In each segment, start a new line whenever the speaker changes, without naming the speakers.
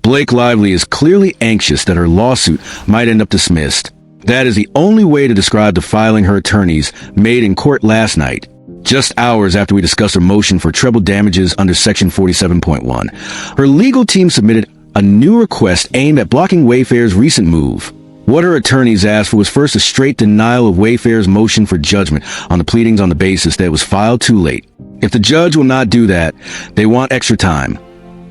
Blake Lively is clearly anxious that her lawsuit might end up dismissed. That is the only way to describe the filing her attorneys made in court last night, just hours after we discussed her motion for treble damages under Section 47.1. Her legal team submitted a new request aimed at blocking Wayfair's recent move. What her attorneys asked for was first a straight denial of Wayfair's motion for judgment on the pleadings on the basis that it was filed too late. If the judge will not do that, they want extra time,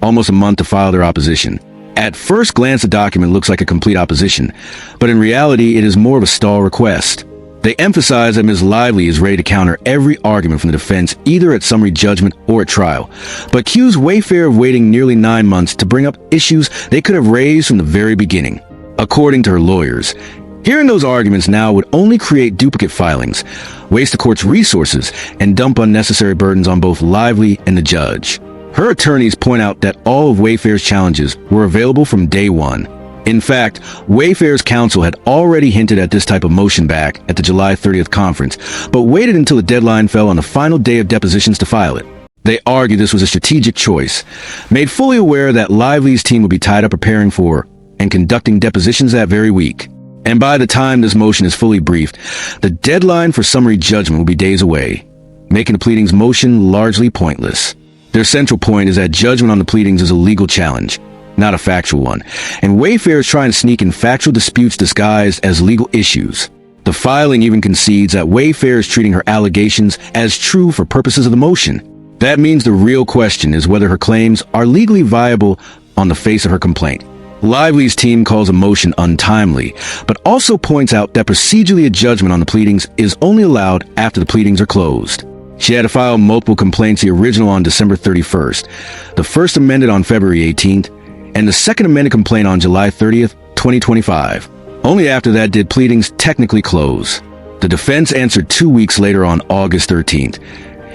almost a month, to file their opposition. At first glance, the document looks like a complete opposition, but in reality, it is more of a stall request. They emphasize that Ms. Lively is ready to counter every argument from the defense, either at summary judgment or at trial, but accuse Wayfair of waiting nearly 9 months to bring up issues they could have raised from the very beginning. According to her lawyers, hearing those arguments now would only create duplicate filings, waste the court's resources, and dump unnecessary burdens on both Lively and the judge. Her attorneys point out that all of Wayfair's challenges were available from day one. In fact, Wayfair's counsel had already hinted at this type of motion back at the July 30th conference, but waited until the deadline fell on the final day of depositions to file it. They argue this was a strategic choice, made fully aware that Lively's team would be tied up preparing for and conducting depositions that very week. And by the time this motion is fully briefed, the deadline for summary judgment will be days away, making the pleadings motion largely pointless. Their central point is that judgment on the pleadings is a legal challenge, not a factual one, and Wayfair is trying to sneak in factual disputes disguised as legal issues. The filing even concedes that Wayfair is treating her allegations as true for purposes of the motion. That means the real question is whether her claims are legally viable on the face of her complaint. Lively's team calls a motion untimely, but also points out that procedurally a judgment on the pleadings is only allowed after the pleadings are closed. She had to file multiple complaints, the original on December 31st, the first amended on February 18th, and the second amended complaint on July 30th, 2025. Only after that did pleadings technically close. The defense answered 2 weeks later on August 13th,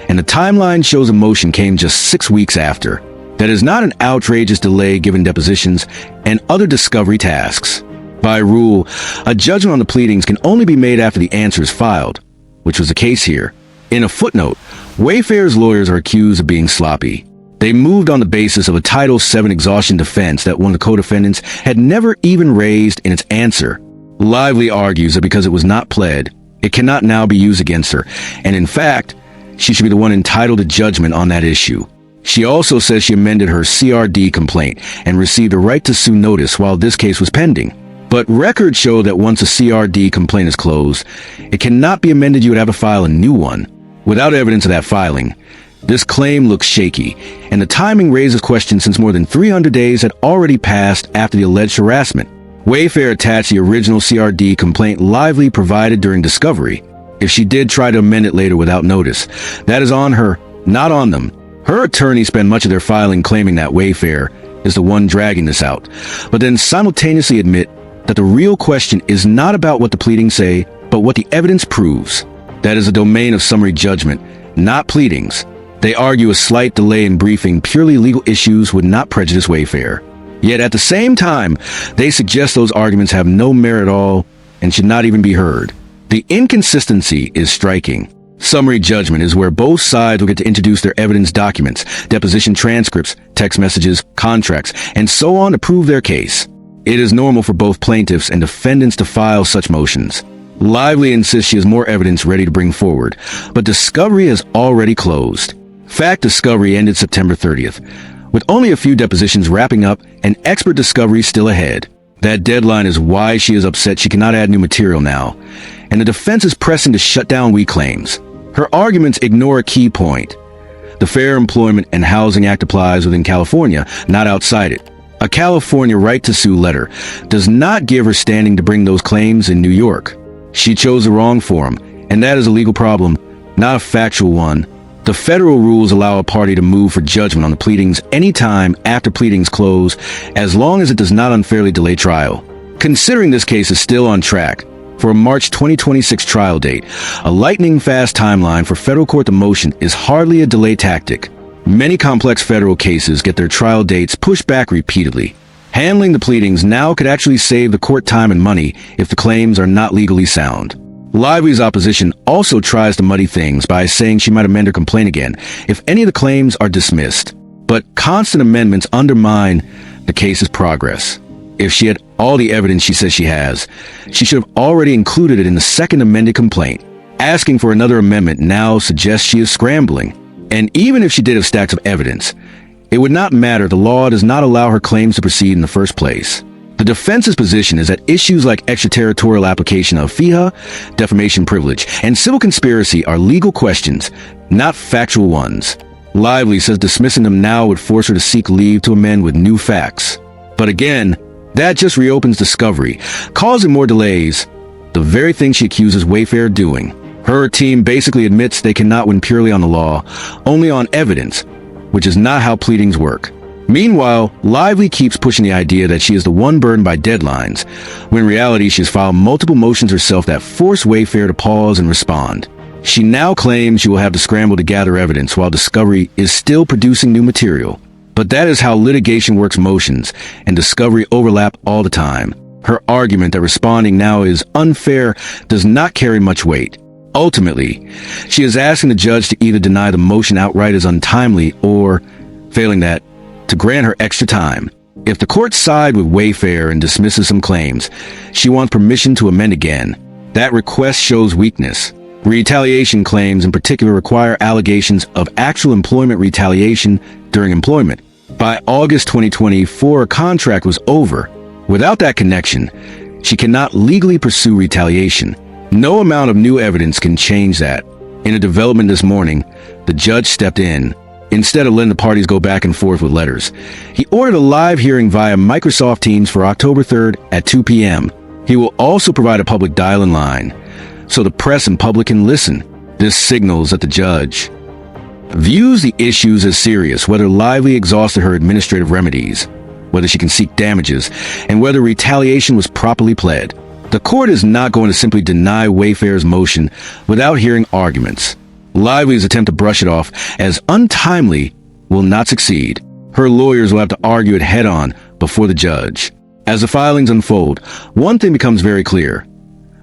and the timeline shows a motion came just 6 weeks after. That is not an outrageous delay given depositions and other discovery tasks. By rule, a judgment on the pleadings can only be made after the answer is filed, which was the case here. In a footnote, Wayfair's lawyers are accused of being sloppy. They moved on the basis of a Title VII exhaustion defense that one of the co-defendants had never even raised in its answer. Lively argues that because it was not pled, it cannot now be used against her, and in fact, she should be the one entitled to judgment on that issue. She also says she amended her CRD complaint and received a right to sue notice while this case was pending. But records show that once a CRD complaint is closed, it cannot be amended. You would have to file a new one. Without evidence of that filing, this claim looks shaky, and the timing raises questions since more than 300 days had already passed after the alleged harassment. Wayfair attached the original CRD complaint Lively provided during discovery. If she did try to amend it later without notice, that is on her, not on them. Her attorneys spend much of their filing claiming that Wayfair is the one dragging this out, but then simultaneously admit that the real question is not about what the pleadings say, but what the evidence proves. That is a domain of summary judgment, not pleadings. They argue a slight delay in briefing purely legal issues would not prejudice Wayfair. Yet at the same time, they suggest those arguments have no merit at all and should not even be heard. The inconsistency is striking. Summary judgment is where both sides will get to introduce their evidence documents, deposition transcripts, text messages, contracts, and so on to prove their case. It is normal for both plaintiffs and defendants to file such motions. Lively insists she has more evidence ready to bring forward, but discovery has already closed. Fact discovery ended September 30th, with only a few depositions wrapping up and expert discovery still ahead. That deadline is why she is upset she cannot add new material now, and the defense is pressing to shut down weak claims. Her arguments ignore a key point. The Fair Employment and Housing Act applies within California, not outside it. A California right to sue letter does not give her standing to bring those claims in New York. She chose the wrong forum, and that is a legal problem, not a factual one. The federal rules allow a party to move for judgment on the pleadings anytime after pleadings close, as long as it does not unfairly delay trial. Considering this case is still on track for a March 2026 trial date, a lightning-fast timeline for federal court to motion is hardly a delay tactic. Many complex federal cases get their trial dates pushed back repeatedly. Handling the pleadings now could actually save the court time and money if the claims are not legally sound. Lively's opposition also tries to muddy things by saying she might amend her complaint again if any of the claims are dismissed. But constant amendments undermine the case's progress. If she had all the evidence she says she has, she should have already included it in the second amended complaint. Asking for another amendment now suggests she is scrambling. And even if she did have stacks of evidence, it would not matter. The law does not allow her claims to proceed in the first place. The defense's position is that issues like extraterritorial application of FIHA, defamation privilege, and civil conspiracy are legal questions, not factual ones. Lively says dismissing them now would force her to seek leave to amend with new facts. But again, that just reopens discovery, causing more delays, the very thing she accuses Wayfair of doing. Her team basically admits they cannot win purely on the law, only on evidence, which is not how pleadings work. Meanwhile, Lively keeps pushing the idea that she is the one burdened by deadlines, when in reality she has filed multiple motions herself that force Wayfair to pause and respond. She now claims she will have to scramble to gather evidence while Discovery is still producing new material. But that is how litigation works. Motions and Discovery overlap all the time. Her argument that responding now is unfair does not carry much weight. Ultimately, she is asking the judge to either deny the motion outright as untimely or, failing that, to grant her extra time. If the court sides with Wayfair and dismisses some claims, she wants permission to amend again. That request shows weakness. Retaliation claims in particular require allegations of actual employment retaliation during employment. By August 2024, a contract was over. Without that connection, she cannot legally pursue retaliation. No amount of new evidence can change that. In a development this morning, the judge stepped in. Instead of letting the parties go back and forth with letters, he ordered a live hearing via Microsoft Teams for October 3rd at 2 p.m. He will also provide a public dial-in line, so the press and public can listen. This signals that the judge views the issues as serious, whether Lively exhausted her administrative remedies, whether she can seek damages, and whether retaliation was properly pled. The court is not going to simply deny Wayfair's motion without hearing arguments. Lively's attempt to brush it off as untimely will not succeed. Her lawyers will have to argue it head-on before the judge. As the filings unfold, one thing becomes very clear.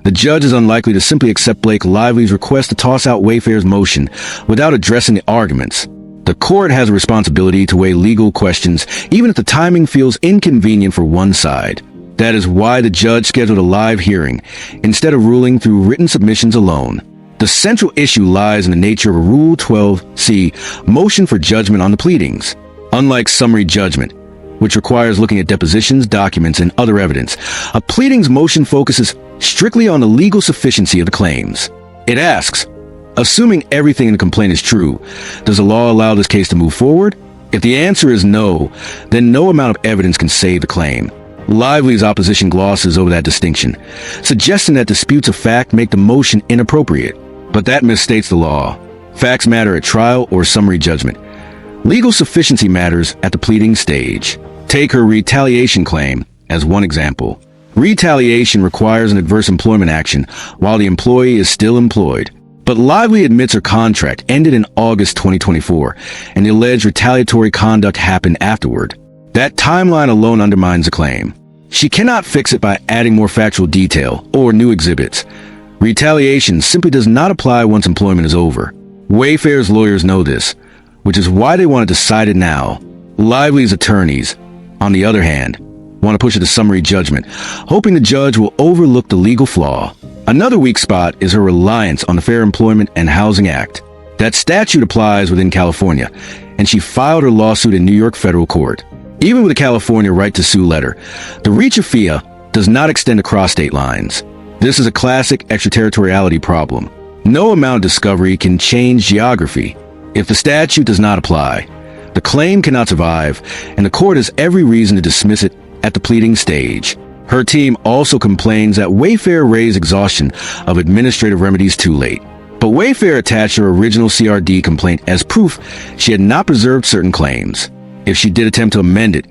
The judge is unlikely to simply accept Blake Lively's request to toss out Wayfair's motion without addressing the arguments. The court has a responsibility to weigh legal questions, even if the timing feels inconvenient for one side. That is why the judge scheduled a live hearing, instead of ruling through written submissions alone. The central issue lies in the nature of a Rule 12c motion for judgment on the pleadings. Unlike summary judgment, which requires looking at depositions, documents, and other evidence, a pleadings motion focuses strictly on the legal sufficiency of the claims. It asks, assuming everything in the complaint is true, does the law allow this case to move forward? If the answer is no, then no amount of evidence can save the claim. Lively's opposition glosses over that distinction, suggesting that disputes of fact make the motion inappropriate. But that misstates the law. Facts matter at trial or summary judgment. Legal sufficiency matters at the pleading stage. Take her retaliation claim as one example. Retaliation requires an adverse employment action while the employee is still employed. But Lively admits her contract ended in August 2024, and the alleged retaliatory conduct happened afterward. That timeline alone undermines the claim. She cannot fix it by adding more factual detail or new exhibits. Retaliation simply does not apply once employment is over. Wayfair's lawyers know this, which is why they want to decide it now. Lively's attorneys, on the other hand, want to push it to summary judgment, hoping the judge will overlook the legal flaw. Another weak spot is her reliance on the Fair Employment and Housing Act. That statute applies within California, and she filed her lawsuit in New York federal court. Even with a California right to sue letter, the reach of FIHA does not extend across state lines. This is a classic extraterritoriality problem. No amount of discovery can change geography. If the statute does not apply, the claim cannot survive, and the court has every reason to dismiss it at the pleading stage. Her team also complains that Wayfair raised exhaustion of administrative remedies too late. But Wayfair attached her original CRD complaint as proof she had not preserved certain claims. If she did attempt to amend it,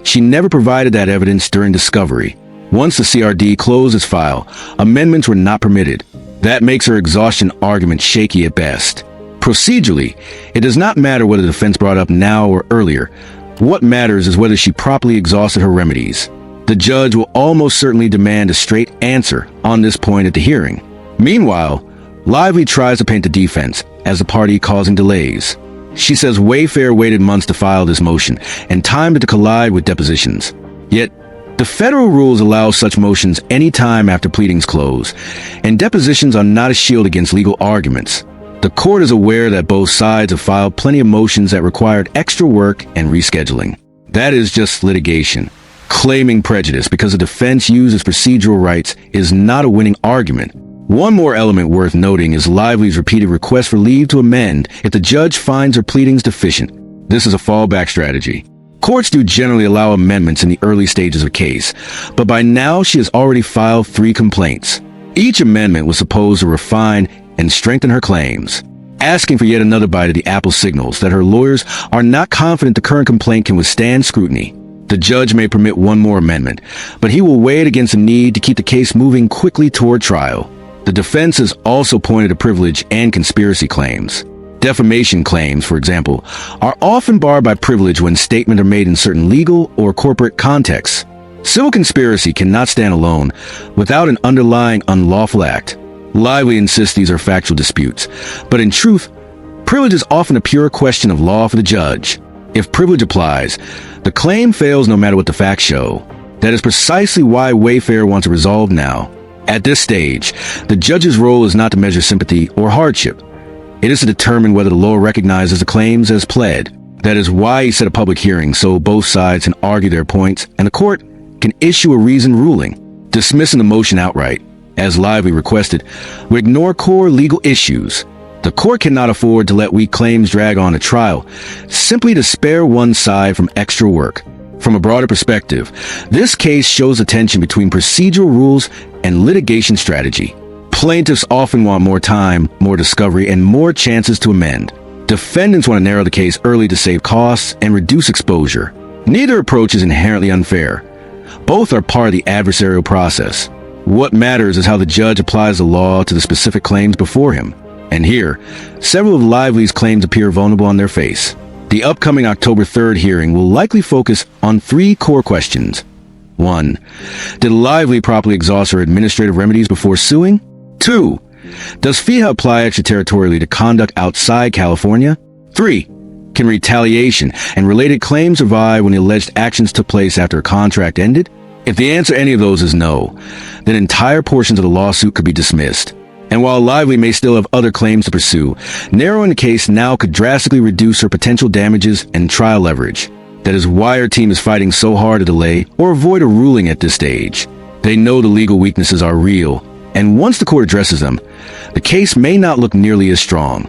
she never provided that evidence during discovery. Once the CRD closed its file, amendments were not permitted. That makes her exhaustion argument shaky at best. Procedurally, it does not matter whether the defense brought up now or earlier. What matters is whether she properly exhausted her remedies. The judge will almost certainly demand a straight answer on this point at the hearing. Meanwhile, Lively tries to paint the defense as the party causing delays. She says Wayfair waited months to file this motion and timed it to collide with depositions. Yet, the federal rules allow such motions any time after pleadings close, and depositions are not a shield against legal arguments. The court is aware that both sides have filed plenty of motions that required extra work and rescheduling. That is just litigation. Claiming prejudice because the defense uses procedural rights is not a winning argument. One more element worth noting is Lively's repeated request for leave to amend if the judge finds her pleadings deficient. This is a fallback strategy. Courts do generally allow amendments in the early stages of a case, but by now she has already filed 3 complaints. Each amendment was supposed to refine and strengthen her claims. Asking for yet another bite of the apple signals that her lawyers are not confident the current complaint can withstand scrutiny. The judge may permit one more amendment, but he will weigh it against the need to keep the case moving quickly toward trial. The defense has also pointed to privilege and conspiracy claims. Defamation claims, for example, are often barred by privilege when statements are made in certain legal or corporate contexts. Civil conspiracy cannot stand alone without an underlying unlawful act. Lively insists these are factual disputes, but in truth, privilege is often a pure question of law for the judge. If privilege applies, the claim fails no matter what the facts show. That is precisely why Wayfair wants to resolve now. At this stage, the judge's role is not to measure sympathy or hardship. It is to determine whether the law recognizes the claims as pled. That is why he set a public hearing so both sides can argue their points and the court can issue a reasoned ruling. Dismissing the motion outright, as Lively requested, would ignore core legal issues. The court cannot afford to let weak claims drag on a trial, simply to spare one side from extra work. From a broader perspective, this case shows a tension between procedural rules and litigation strategy. Plaintiffs often want more time, more discovery, and more chances to amend. Defendants want to narrow the case early to save costs and reduce exposure. Neither approach is inherently unfair. Both are part of the adversarial process. What matters is how the judge applies the law to the specific claims before him. And here, several of Lively's claims appear vulnerable on their face. The upcoming October 3rd hearing will likely focus on 3 core questions. 1. Did Lively properly exhaust her administrative remedies before suing? 2. Does FIHA apply extraterritorially to conduct outside California? 3. Can retaliation and related claims survive when the alleged actions took place after a contract ended? If the answer to any of those is no, then entire portions of the lawsuit could be dismissed. And while Lively may still have other claims to pursue, narrowing the case now could drastically reduce her potential damages and trial leverage. That is why her team is fighting so hard to delay or avoid a ruling at this stage. They know the legal weaknesses are real, and once the court addresses them, the case may not look nearly as strong.